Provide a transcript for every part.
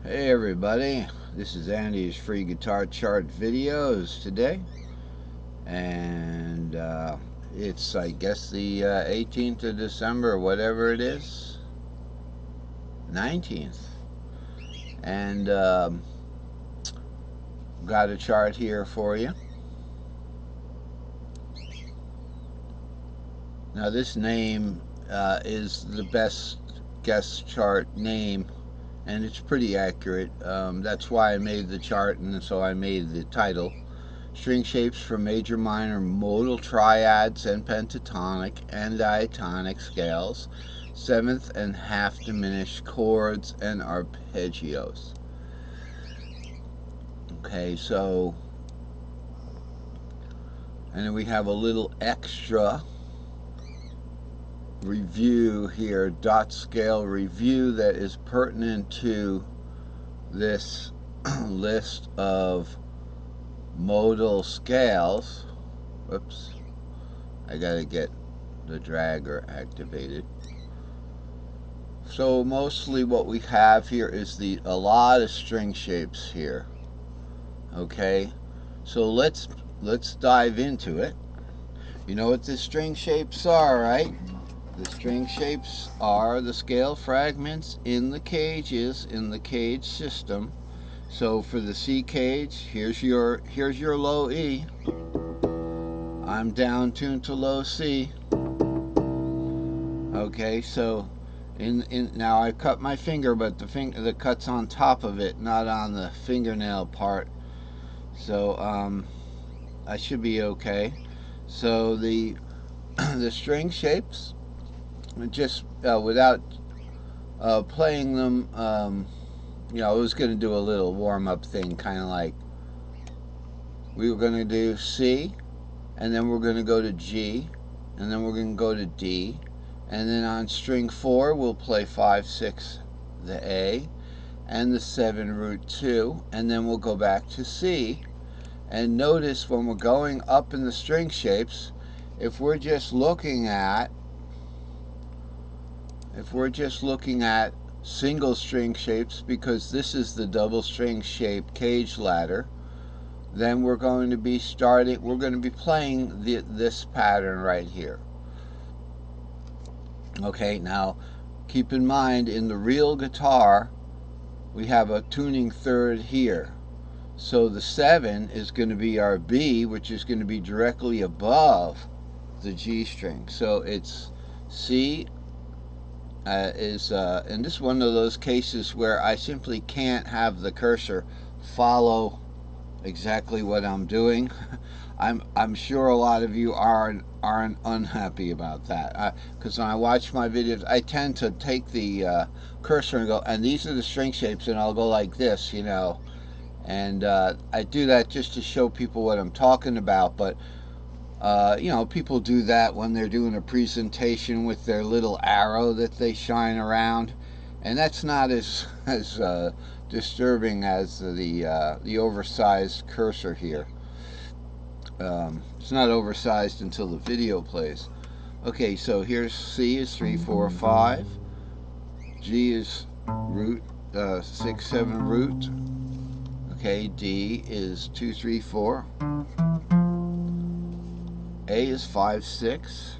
Hey everybody, this is Andy's free guitar chart videos today, and it's I guess the 18th of December, whatever it is, 19th, and got a chart here for you. Now this name is the best guess chart name, and it's pretty accurate. That's why I made the chart, and so I made the title. String shapes for major, minor, modal triads and pentatonic and diatonic scales, seventh and half diminished chords and arpeggios. Okay, so, and then we have a little extra review here, dot scale review, that is pertinent to this list of modal scales. Whoops, I gotta get the dragger activated. So mostly what we have here is a lot of string shapes here. Okay, so let's dive into it. You know what the string shapes are, right? The string shapes are the scale fragments in the cages in the cage system. So for the C cage, here's your low E. I'm down tuned to low C. Okay, so now I cut my finger, but the cut's on top of it, not on the fingernail part. So I should be okay. So the the string shapes, just without playing them, I was going to do a little warm-up thing, kind of like we were going to do C, and then we're going to go to G, and then we're going to go to D, and then on string 4 we'll play 5, 6, the A, and the 7 root 2, and then we'll go back to C. And notice when we're going up in the string shapes, if we're just looking at single string shapes, because this is the double string shape cage ladder, then we're going to be playing this pattern right here. Okay, now keep in mind, in the real guitar we have a tuning third here. So the 7 is going to be our B, which is going to be directly above the G string. So it's C and this is one of those cases where I simply can't have the cursor follow exactly what I'm doing. I'm sure a lot of you aren't unhappy about that, because when I watch my videos, I tend to take the cursor and go, and these are the string shapes, and I'll go like this, and I do that just to show people what I'm talking about. But people do that when they're doing a presentation with their little arrow that they shine around, and that's not as disturbing as the oversized cursor here. It's not oversized until the video plays. Okay, so here's C is 3, 4, 5. G is root 6, 7 root. Okay, D is 2, 3, 4. A is 5, 6.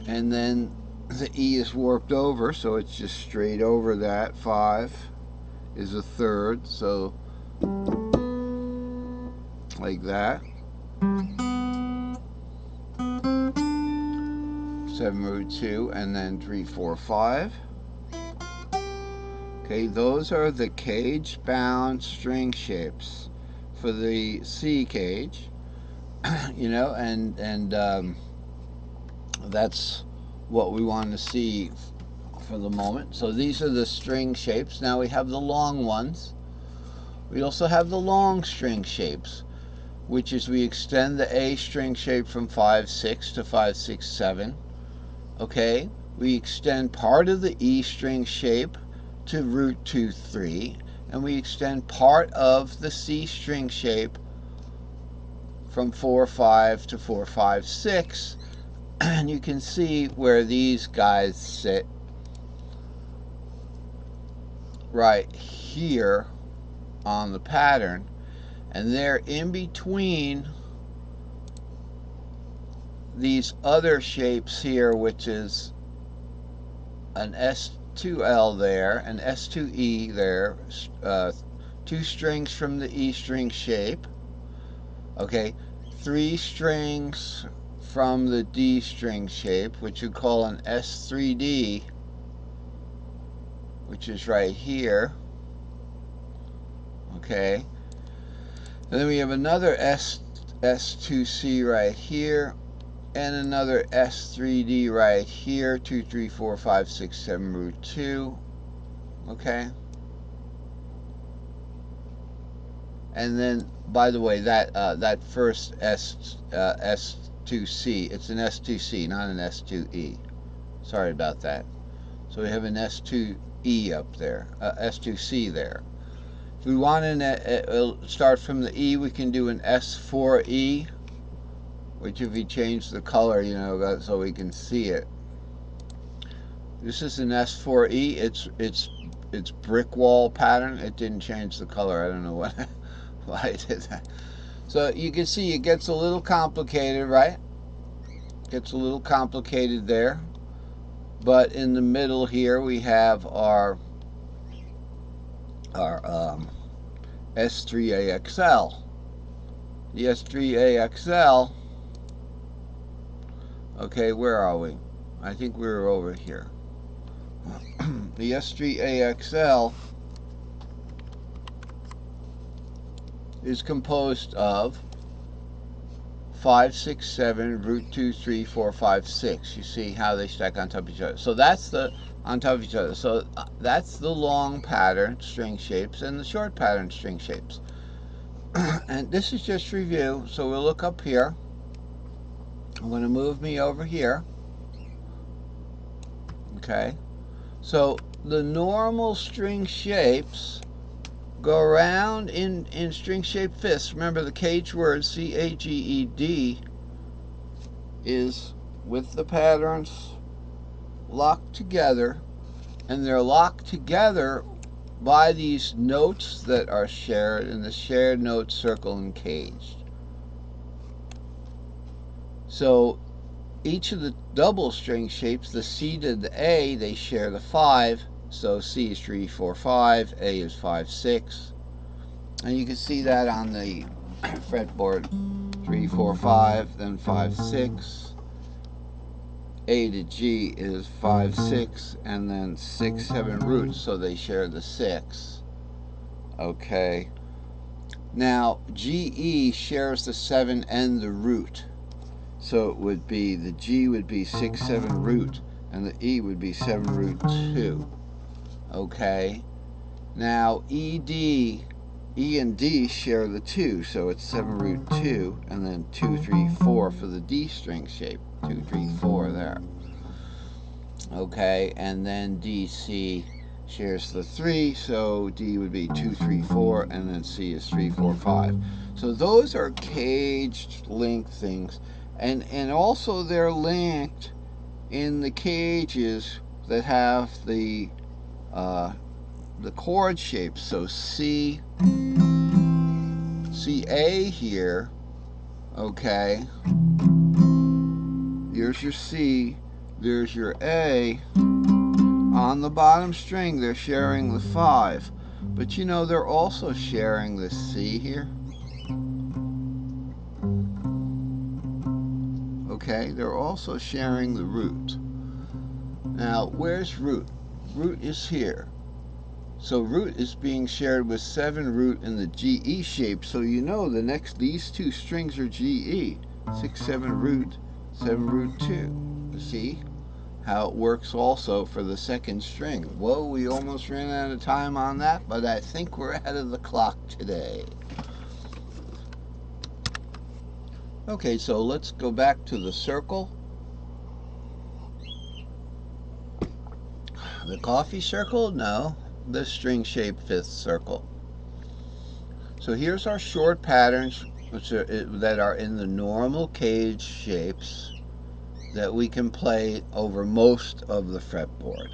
And then the E is warped over, so it's just straight over that. 5 is a third, so like that. 7 root 2, and then 3, 4, 5. Okay, those are the cage bound string shapes for the C cage. and that's what we want to see for the moment. So these are the string shapes. Now we have the long ones. We also have the long string shapes, which is we extend the A string shape from 5, 6 to 5, 6, 7. Okay, we extend part of the E string shape to root 2, 3, and we extend part of the C string shape from 4, 5 to 4, 5, 6, and you can see where these guys sit. right here on the pattern, and they're in between these other shapes here, which is an S2L there, an S2E there, 2 strings from the E string shape, okay, 3 strings from the D string shape, which you call an S3D, which is right here, okay, and then we have another S2C right here, and another S3D right here, 2, 3, 4, 5, 6, 7 root 2, okay? And then, by the way, that first S2C, it's an S2C, not an S2E. Sorry about that. So we have an S2E up there, S2C there. If we want to start from the E, we can do an S4E, which if you change the color, you know, so we can see it. This is an S4E. It's brick wall pattern. It didn't change the color. I don't know why I did that. So you can see it gets a little complicated, right? Gets a little complicated there. But in the middle here we have our S3AXL. The S3AXL. Okay, where are we? I think we were over here. The S3AXL is composed of 5, 6, 7, root 2, 3, 4, 5, 6. You see how they stack on top of each other. So that's the on top of each other. So that's the long pattern string shapes and the short pattern string shapes. And this is just review. So we'll look up here. I'm going to move me over here. Okay. So the normal string shapes go around in string shaped fifths. Remember the caged word C-A-G-E-D is with the patterns locked together, and they're locked together by these notes that are shared in the shared note circle and caged. So each of the double string shapes, the C to the A, they share the 5. So C is 3, 4, 5, A is 5, 6. And you can see that on the fretboard. 3, 4, 5, then 5, 6. A to G is 5, 6, and then 6, 7 roots, so they share the 6. Okay. Now, GE shares the 7 and the root. So it would be, the G would be 6, 7 root, and the E would be 7 root 2. Okay. Now, E and D share the 2, so it's 7 root 2, and then 2, 3, 4 for the D string shape. 2, 3, 4 there. Okay, and then DC shares the 3, so D would be 2, 3, 4, and then C is 3, 4, 5. So those are caged link things, and also they're linked in the cages that have the chord shapes. So CA here, okay, here's your C, there's your A. On the bottom string they're sharing the 5, but you know they're also sharing the C here. Okay, they're also sharing the root. Now where's root? Root is here. So root is being shared with 7 root in the GE shape, so you know these two strings are GE. 6, 7 root, 7 root 2. See how it works also for the second string. Whoa, we almost ran out of time on that, but I think we're ahead of the clock today. Okay, so let's go back to the circle. The coffee circle? No, the string-shaped fifth circle. So here's our short patterns that are in the normal cage shapes that we can play over most of the fretboard.